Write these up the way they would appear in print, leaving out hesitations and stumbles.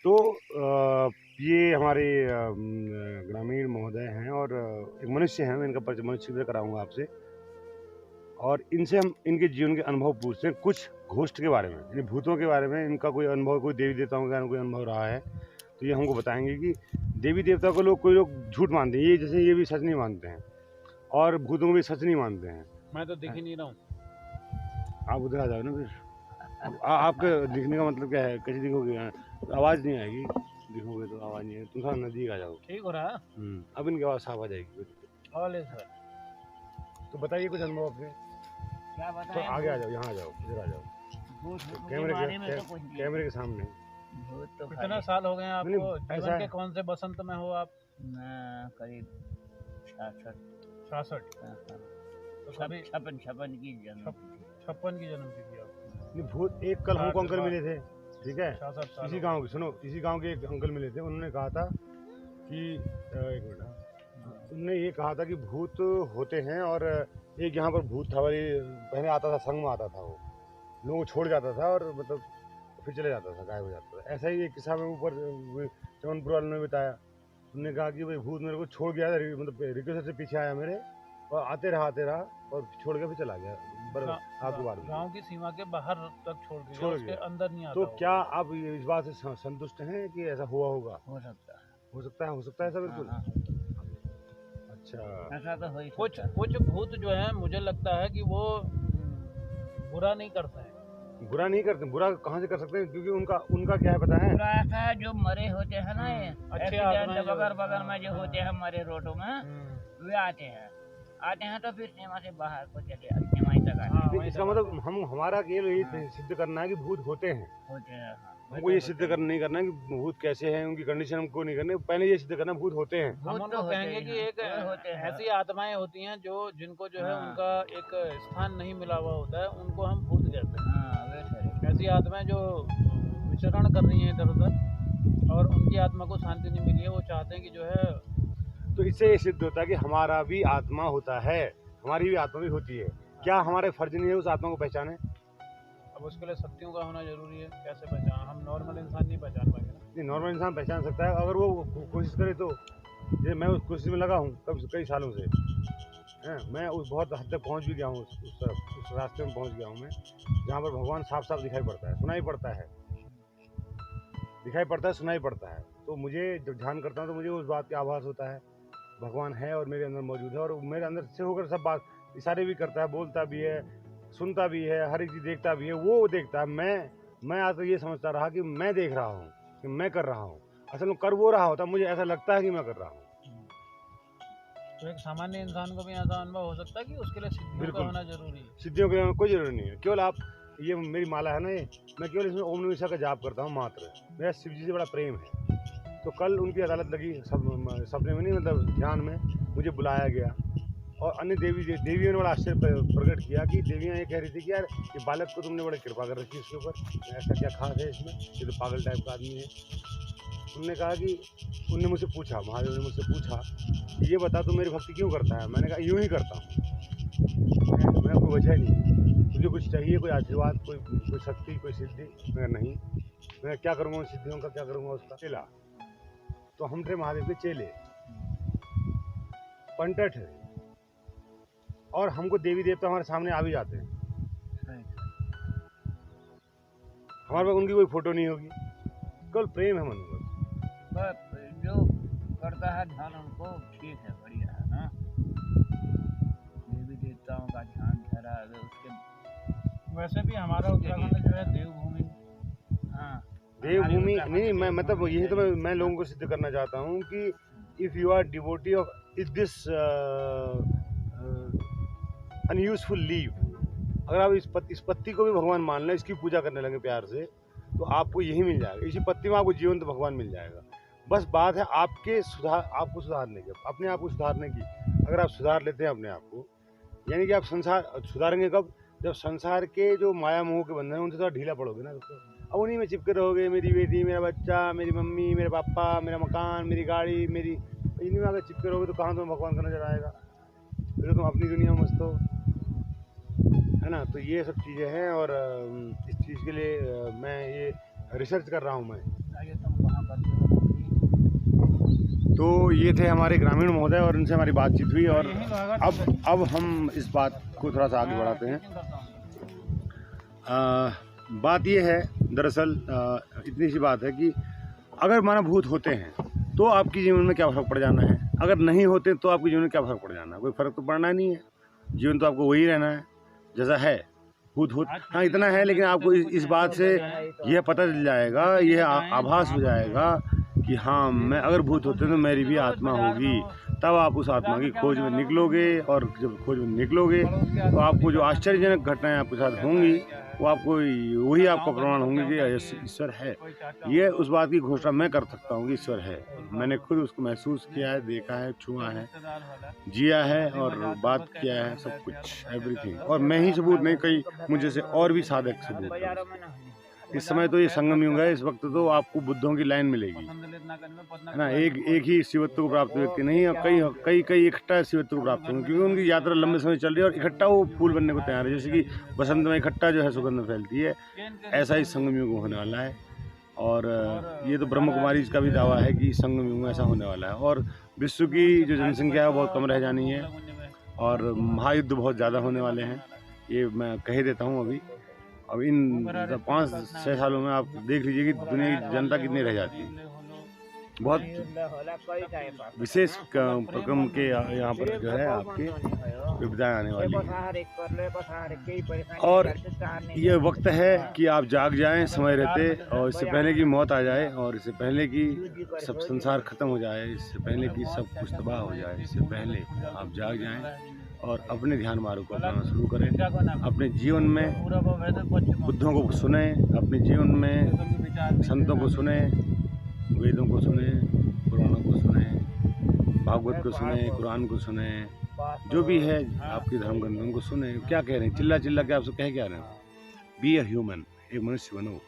तो ये हमारे ग्रामीण महोदय हैं और एक मनुष्य हैं, मैं इनका परिचय मनुष्य कराऊंगा आपसे और इनसे हम इनके जीवन के अनुभव पूछते हैं, कुछ घोस्ट के बारे में, यानी भूतों के बारे में। इनका कोई अनुभव, कोई देवी देवताओं का कोई अनुभव रहा है तो ये हमको बताएंगे कि देवी देवता को कोई लोग झूठ मानते हैं, ये जैसे ये भी सच नहीं मानते हैं और भूतों को भी सच नहीं मानते हैं। मैं तो दिख ही नहीं रहा हूँ। आप उधर आ जाओ ना फिर। आपके दिखने का मतलब क्या है? कैसे दिखोगे? आवाज़ नहीं आएगी, दिखोगे तो आवाज़ नहीं आएगी। तुम थोड़ा नजदीक आ जाओ। ठीक हो रहा है। अब इनकी आवाज़ साफ आ जाएगी। सर तो बताइए कुछ अनुभव अपने। क्या बताएं? तो आगे आ जाओ, यहाँ आ जाओ, इधर आ जाओ, कैमरे के सामने। कितना साल हो गए आपको? जीवन के कौन से बसंत में हो आप? मैं करीब 66। तो कभी 56 की जन्म 56 की जन्म तिथि आपकी। भूत एक कल हमको अंकल मिले थे, ठीक है, 66 साल इसी गांव के, सुनो, इसी गांव के एक अंकल मिले थे। उन्होंने कहा था कि एक मिनट, उन्होंने ये कहा था कि भूत होते हैं और एक यहाँ पर भूत था, वाली पहले आता था, संग में आता था, वो लोगों को छोड़ जाता था और मतलब फिर चले जाता था, गायब हो जाता था। ऐसा ही एक किस्सा में ऊपर चमनपुर वालों ने बताया। उन्होंने कहा कि भाई भूत मेरे को छोड़ गया था, मतलब रिक्वेस्ट से पीछे आया मेरे और आते रहा और छोड़ के फिर चला गया। आपको बात गांव की सीमा के बाहर तक छोड़ दिया, उसके अंदर नहीं आता। तो क्या आप इस बात से संतुष्ट हैं कि ऐसा हुआ होगा? हो सकता है, हो सकता है, हो सकता है ऐसा, बिल्कुल। अच्छा, ऐसा तो हो ही कुछ भूत जो है, मुझे लगता है कि वो बुरा नहीं करते हैं। बुरा नहीं करते? बुरा कहाँ से कर सकते हैं? क्योंकि उनका क्या है पता है? बुरा ऐसा है जो मरे होते हैं ना, ये अच्छे बगल में जो होते हैं मरे रोडों में, वे आते हैं तो फिर सीमा से बाहर को चले सीमा तक आते हैं। इसका मतलब हमारा केवल यही सिद्ध करना है कि भूत होते हैं। हमको ये सिद्ध नहीं करना है कि भूत कैसे हैं, उनकी कंडीशन हमको नहीं करनी, पहले ये सिद्ध करना भूत होते हैं। हम उनको कहेंगे कि एक ऐसी आत्माएं होती हैं जो जिनको जो है उनका एक स्थान नहीं मिला हुआ होता है, उनको हम भूत कहते हैं। ऐसी आत्माएं जो विचरण कर रही हैं इधर उधर और उनकी आत्मा को शांति नहीं मिली है, वो चाहते हैं कि जो है। तो इससे ये सिद्ध होता है कि हमारा भी आत्मा होता है, हमारी भी आत्मा भी होती है। क्या हमारे फर्ज नहीं है उस आत्मा को पहचाने? अब उसके लिए शक्तियों का होना जरूरी है। कैसे पहचान? हम नॉर्मल इंसान नहीं पहचान पाएंगे। नहीं, नॉर्मल इंसान पहचान सकता है अगर वो कोशिश करे तो। जैसे मैं उस कोशिश में लगा हूँ कई सालों से, हैं, मैं उस बहुत हद तक पहुँच भी गया हूँ, उस रास्ते में पहुँच गया हूँ मैं, जहाँ पर भगवान साफ साफ दिखाई पड़ता है, सुनाई पड़ता है, दिखाई पड़ता है, सुनाई पड़ता है। तो मुझे जब ध्यान करता हूँ तो मुझे उस बात का आभास होता है, भगवान है और मेरे अंदर मौजूद है और मेरे अंदर से होकर सब बात, इशारे भी करता है, बोलता भी है, सुनता भी है, हर एक चीज़ देखता भी है, वो देखता है। मैं आज तो ये समझता रहा कि मैं देख रहा हूँ, कि मैं कर रहा हूँ, असल में कर वो रहा होता, मुझे ऐसा लगता है कि मैं कर रहा हूँ। तो एक सामान्य इंसान को भी ऐसा अनुभव हो सकता है कि उसके लिए सिद्धियों का होना जरूरी है? सिद्धियों के कोई जरूरी नहीं है, केवल आप, ये मेरी माला है ना, ये मैं केवल इसमें ओम नमः शिवाय का जाप करता हूँ मात्र। मेरा शिव जी से बड़ा प्रेम है। तो कल उनकी अदालत लगी, सपने में नहीं, मतलब ध्यान में मुझे बुलाया गया और अन्य देवियों ने बड़ा आश्चर्य प्रकट किया कि देवियाँ ये कह रही थी कि यार ये बालक को तुमने बड़ी कृपा कर रखी इसके ऊपर, ऐसा क्या खास है इसमें, ये तो पागल टाइप का आदमी है। उन्होंने कहा कि उनने मुझसे पूछा, महादेव ने मुझसे पूछा, ये बता तू मेरी भक्ति क्यों करता है? मैंने कहा यूँ ही करता हूँ, मैं कोई वजह नहीं, तुझे कुछ चाहिए, कोई आशीर्वाद, कोई शक्ति, कोई सिद्धि? मैं नहीं, मैं क्या करूँगा उन सिद्धियों का, क्या करूँगा उसका? चेला। तो हम थे महादेव के चेले, पंडित है, और हमको देवी देवता हमारे सामने आ भी जाते हैं, हमारे पास उनकी कोई फोटो नहीं होगी, केवल प्रेम है मन में। जो करता है ध्यान उनको ठीक है, बढ़िया है ना, देवी देवताओं का ध्यान ठहरा है उसके। वैसे भी हमारा उत्तराखंड जो है देवभूमि, देवभूमि नहीं, मैं मतलब यही तो मैं लोगों को सिद्ध करना चाहता हूँ कि if you are devotee of this unuseful leave, अगर आप इस पत्ती को भी भगवान मान लें, इसकी पूजा करने लगे प्यार से, तो आपको यही मिल जाएगा, इसी पत्ती में आपको जीवन तो भगवान मिल जाएगा। बस बात है आपको सुधारने की, अपने आप को सुधारने की। अगर आप सुधार लेते हैं अपने आप को, यानी कि आप संसार सुधारेंगे कब? जब संसार के जो माया मोह के बंधन हैं उनसे थोड़ा ढीला पड़ोगे ना, तो अब उन्हीं में चिपके रहोगे, मेरी बेटी, मेरा बच्चा, मेरी मम्मी, मेरे पापा, मेरा मकान, मेरी गाड़ी, मेरी, इन्हीं में अगर चिपके रहोगे तो कहाँ तुम्हें भगवान का नजर आएगा? फिर तुम अपनी दुनिया में मस्त हो, है ना। तो ये सब चीज़ें हैं और इस चीज़ के लिए मैं ये रिसर्च कर रहा हूँ मैं। तो ये थे हमारे ग्रामीण महोदय और इनसे हमारी बातचीत हुई और अब हम इस बात को थोड़ा सा आगे बढ़ाते हैं। बात ये है दरअसल इतनी सी बात है कि अगर माना भूत होते हैं तो आपके जीवन में क्या फर्क पड़ जाना है, अगर नहीं होते तो आपके जीवन में क्या फर्क पड़ जाना है, कोई फ़र्क तो पड़ना नहीं है। जीवन तो आपको वही रहना है जैसा है। भूत हाँ इतना है, लेकिन आपको इस बात से यह पता चल जाएगा, यह आभास हो जाएगा कि हाँ मैं अगर भूत होते तो मेरी भी आत्मा होगी। तब आप उस आत्मा की खोज में निकलोगे और जब खोज में निकलोगे तो आपको जो आश्चर्यजनक घटनाएं आपके साथ होंगी वो आपको वही आपका प्रमाण होंगे कि ईश्वर है। ये उस बात की घोषणा मैं कर सकता हूँ कि ईश्वर है। मैंने खुद उसको महसूस किया है, देखा है, छुआ है, जिया है और बात किया है, सब कुछ एवरीथिंग। और मैं ही सबूत नहीं, कई मुझे से और भी साधक सबूत हैं। इस समय तो ये संगम युग है, इस वक्त तो आपको बुद्धों की लाइन मिलेगी, है ना। एक ही शिवत्व को प्राप्त व्यक्ति नहीं है, कई इकट्ठा शिवत्व को प्राप्त होंगे, क्योंकि उनकी यात्रा लंबे समय चल रही है और इकट्ठा वो फूल बनने को तैयार है। जैसे कि बसंत में इकट्ठा जो है सुगंध फैलती है, ऐसा ही संगम युग होने वाला है। और ये तो ब्रह्म कुमारी का भी दावा है कि संगम युग में ऐसा होने वाला है और विश्व की जो जनसंख्या है बहुत कम रह जानी है और महायुद्ध बहुत ज़्यादा होने वाले हैं। ये मैं कह देता हूँ अभी। अब इन 5-6 सालों में आप देख लीजिए कि दुनिया की जनता कितनी रह जाती है। बहुत विशेष प्रक्रम के यहाँ पर जो है आपके विपदाएं आने वाली है और ये वक्त है कि आप जाग जाएं समय रहते, और इससे पहले कि मौत आ जाए और इससे पहले कि सब संसार खत्म हो जाए, इससे पहले कि सब कुछ तबाह हो जाए, इससे पहले आप जाग जाएं और अपने ध्यान मार्ग को अपनाना शुरू करें। अपने जीवन में बुद्धों को सुने, अपने जीवन में संतों को सुने, वेदों को सुने, पुराणों को सुने, भागवत को सुने, कुरान को सुने, जो भी है आपके धर्म ग्रंथों को सुने। क्या कह रहे हैं चिल्ला चिल्ला के आपसे कह क्या रहे हैं? बी अ ह्यूमन, एक मनुष्य बनो।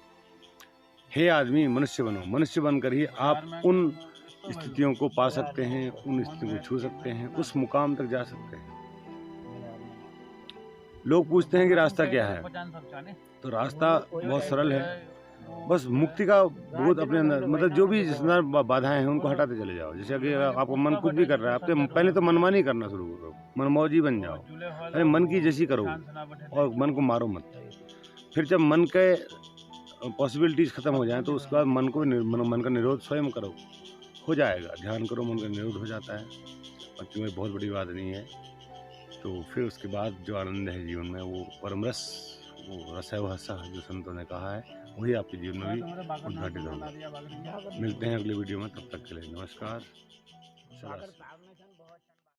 हे आदमी मनुष्य बनो। मनुष्य बनकर ही आप उन स्थितियों को पा सकते हैं, उन स्थितियों को छू सकते हैं, उस मुकाम तक जा सकते हैं। लोग पूछते हैं कि रास्ता क्या है, तो रास्ता बहुत सरल है। बस मुक्ति का बहुत अपने अंदर, मतलब जो भी जिसमें बाधाएं हैं उनको हटाते चले जाओ। जैसे अगर आपको मन कुछ भी कर रहा है, आप पहले तो मनमानी करना शुरू करो, मनमौजी बन जाओ। अरे मन की जैसी करो और मन को मारो मत। फिर जब मन के पॉसिबिलिटीज खत्म हो जाएं तो उसके बाद मन का निरोध स्वयं करो, हो जाएगा। ध्यान करो, मन का निरोध हो जाता है और क्योंकि बहुत बड़ी बात नहीं है। तो फिर उसके बाद जो आनंद है जीवन में वो परम रस, वो रसैव हसा जो संतों ने कहा है, वही आपके जीवन में भी उद्घाटित होगा। मिलते हैं अगले वीडियो में, तब तक के लिए नमस्कार।